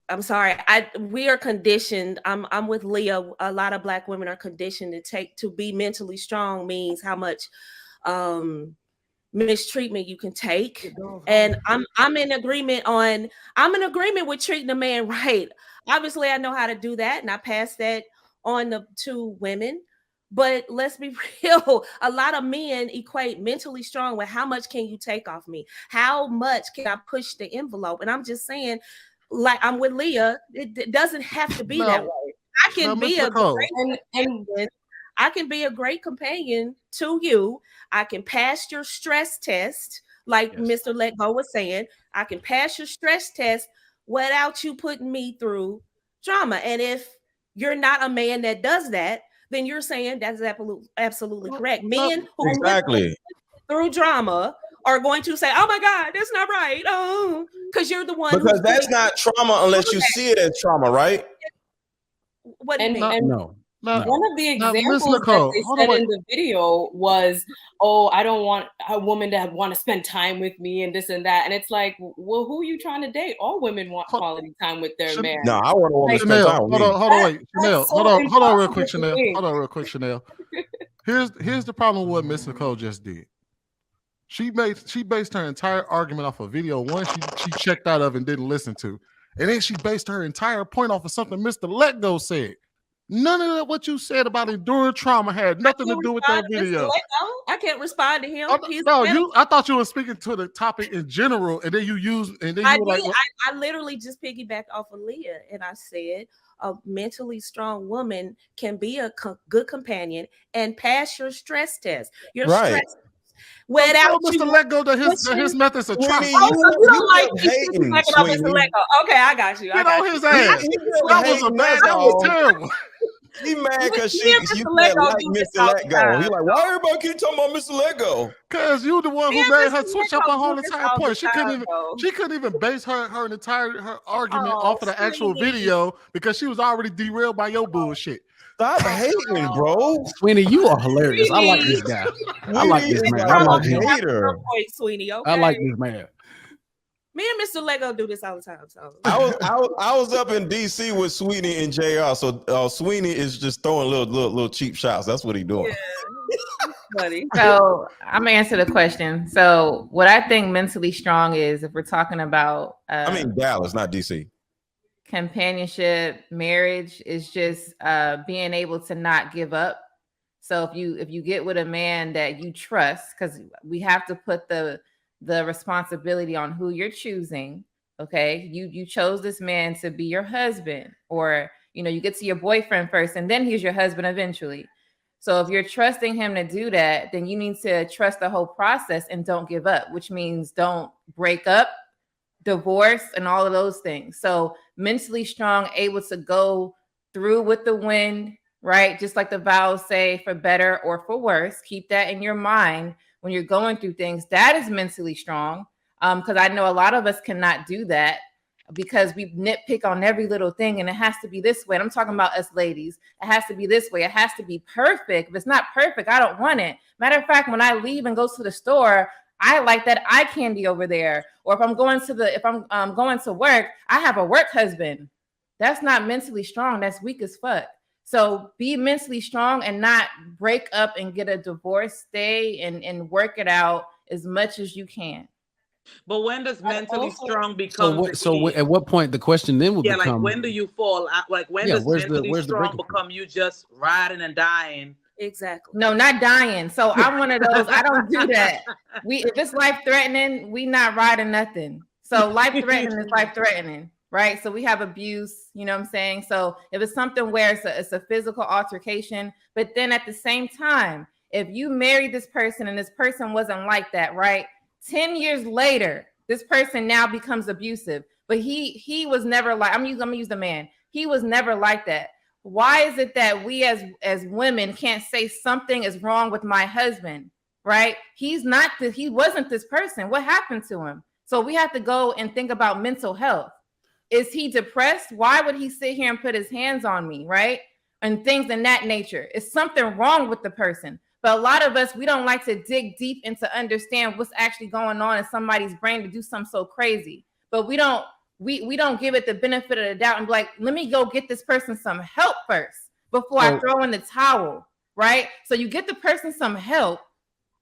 I'm sorry. We are conditioned. I'm with Leah. A lot of Black women are conditioned to be mentally strong means how much um mistreatment you can take. And I'm in agreement with treating a man right. Obviously, I know how to do that, and I pass that on to women. But let's be real, a lot of men equate mentally strong with how much can you take off me? How much can I push the envelope? And I'm just saying, like I'm with Leah, it doesn't have to be that way. I can be a great companion. I can be a great companion to you. I can pass your stress test, like Mr. Let Go was saying. I can pass your stress test without you putting me through drama. And if you're not a man that does that, then you're saying that's absolutely correct. Men who exactly through drama are going to say, "Oh my God, that's not right." Oh, because you're the one. Because that's not trauma unless you see it as trauma, right? What do you mean? No. One of the examples that they said in the video was, "Oh, I don't want a woman to want to spend time with me and this and that." And it's like, well, who are you trying to date? All women want quality time with their man. No, I want a woman to spend time with me. Hold on, real quick, Chanel. Hold on, real quick, Chanel. Here's the problem with what Miss Nicole just did. She based her entire argument off a video one she checked out of and didn't listen to, and then she based her entire point off of something Mr. Let Go said. None of what you said about enduring trauma had nothing to do with that video. I can't respond to him. I thought you were speaking to the topic in general, and then you were like, I literally just piggybacked off of Leah, and I said a mentally strong woman can be a good companion and pass your stress test. Your stress without Mr. Let Go that his methods are trauma. You don't like Mr. Let Go. Okay, I got you. Get on his ass. That was terrible. He mad because you like Mr. Let Go. He like, why everybody keep talking about Mr. Let Go? Because you the one who made her switch up her whole entire point. She couldn't even base her entire argument off of the actual video because she was already derailed by your bullshit. Stop hating, bro. Sweeney, you are hilarious. I like this guy. I like this man. I like him. Sweeney, okay? I like this man. Me and Mr. Lego do this all the time. So I was up in DC with Sweeney and JR. So Sweeney is just throwing little cheap shots. That's what he's doing. Yeah. Funny. So I'm gonna answer the question. So what I think mentally strong is, if we're talking about I mean Dallas, not DC. Companionship, marriage is just being able to not give up. So if you get with a man that you trust, because we have to put the responsibility on who you're choosing. Okay, you chose this man to be your husband, or you get to your boyfriend first and then he's your husband eventually. So if you're trusting him to do that, then you need to trust the whole process and don't give up, which means don't break up, divorce, and all of those things. So mentally strong, able to go through with the wind, right? Just like the vows say, for better or for worse. Keep that in your mind when you're going through things. That is mentally strong. Because I know a lot of us cannot do that because we nitpick on every little thing and it has to be this way. And I'm talking about us ladies. It has to be this way. It has to be perfect. If it's not perfect, I don't want it. Matter of fact, when I leave and go to the store, I like that eye candy over there. Or if I'm going to work, I have a work husband. That's not mentally strong. That's weak as fuck. So be mentally strong and not break up and get a divorce. Stay and work it out as much as you can. But when does mentally strong become? So at what point the question then will become? Like when do you fall? Like when does mentally strong become you just riding and dying? Exactly. No, not dying. So I'm one of those. I don't do that. If it's life threatening, we not riding nothing. So life threatening is life threatening, right? So we have abuse. You know what I'm saying? So if it's something where it's a physical altercation, but then at the same time, if you married this person and this person wasn't like that, right? 10 years later, this person now becomes abusive, but he was never like, I'm gonna use the man. He was never like that. Why is it that we as women can't say something is wrong with my husband, right? He wasn't this person. What happened to him? So we have to go and think about mental health. Is he depressed? Why would he sit here and put his hands on me, right? And things in that nature. Is something wrong with the person? But a lot of us, we don't like to dig deep and to understand what's actually going on in somebody's brain to do something so crazy. But we don't we don't give it the benefit of the doubt and be like, let me go get this person some help first before I throw in the towel, right? So you get the person some help,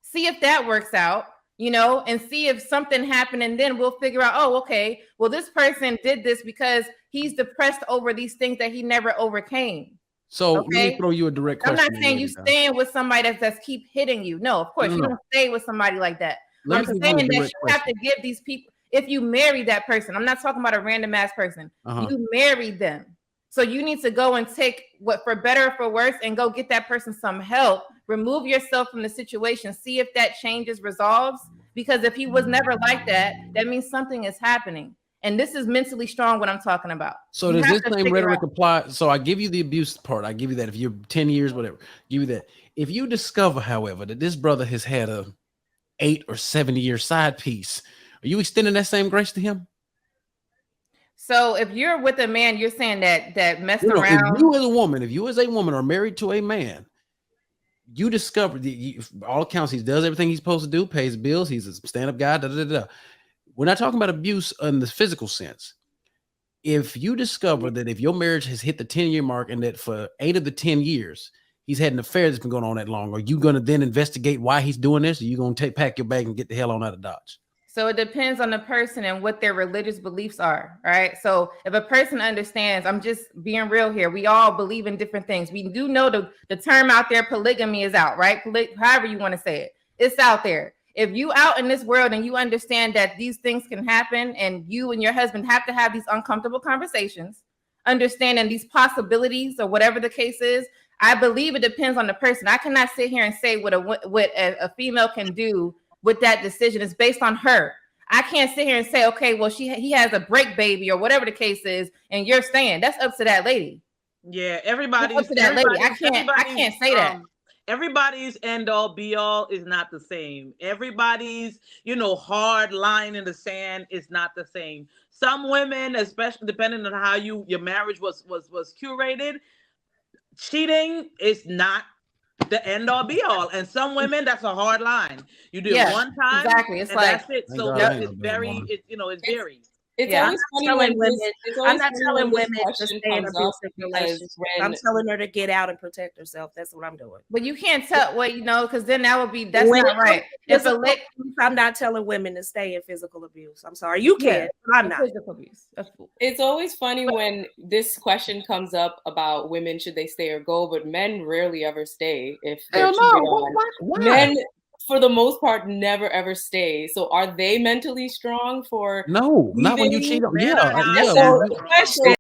see if that works out, you know, and see if something happened, and then we'll figure out, oh, okay, well, this person did this because he's depressed over these things that he never overcame. So let me throw you a direct question. I'm not saying you staying with somebody that's keep hitting you. No, of course, you don't stay with somebody like that. I'm saying that you have to give these people, if you marry that person, I'm not talking about a random ass person. You married them. So you need to go and take what, for better or for worse, and go get that person some help. Remove yourself from the situation. See if that changes, resolves. Because if he was never like that, that means something is happening. And this is mentally strong, what I'm talking about. So does this same rhetoric apply? So I give you the abuse part. I give you that. If you're 10 years, whatever, give you that. If you discover, however, that this brother has had a 8 or 7-year side piece, are you extending that same grace to him? So if you're with a man, you're saying that messed around. If you as a woman are married to a man, you discover all accounts he does everything he's supposed to do, pays bills, he's a stand-up guy. We're not talking about abuse in the physical sense. If you discover that if your marriage has hit the 10-year mark and that for 8 of the 10 years he's had an affair that's been going on that long, are you going to then investigate why he's doing this? Or are you going to pack your bag and get the hell on out of Dodge? So it depends on the person and what their religious beliefs are, right? So if a person understands, I'm just being real here, we all believe in different things. We do know the term out there, polygamy, is out, right? However you want to say it, it's out there. If you out in this world and you understand that these things can happen and you and your husband have to have these uncomfortable conversations, understanding these possibilities or whatever the case is, I believe it depends on the person. I cannot sit here and say what a female can do with that decision. Is based on her. I can't sit here and say, okay, well, he has a break baby or whatever the case is, and you're staying. That's up to that lady. Yeah, everybody's up to that lady. I can't say that. Everybody's end all be all is not the same. Everybody's, hard line in the sand is not the same. Some women, especially depending on how your marriage was curated, cheating is not the end all be all. And some women, that's a hard line. You do it one time, exactly. It's and like, that's it. So it's very, it's very. It's always funny when I'm not telling women to stay in abusive relationships. I'm telling her to get out and protect herself. That's what I'm doing. But you can't tell because then that would be that's not right. I'm not telling women to stay in physical abuse. I'm sorry, you can, but I'm not. Physical abuse. It's always funny when this question comes up about women, should they stay or go, but men rarely ever stay if they're cheated on. Why? Men, for the most part, never ever stay. So are they mentally strong for? No, not when you cheat on. So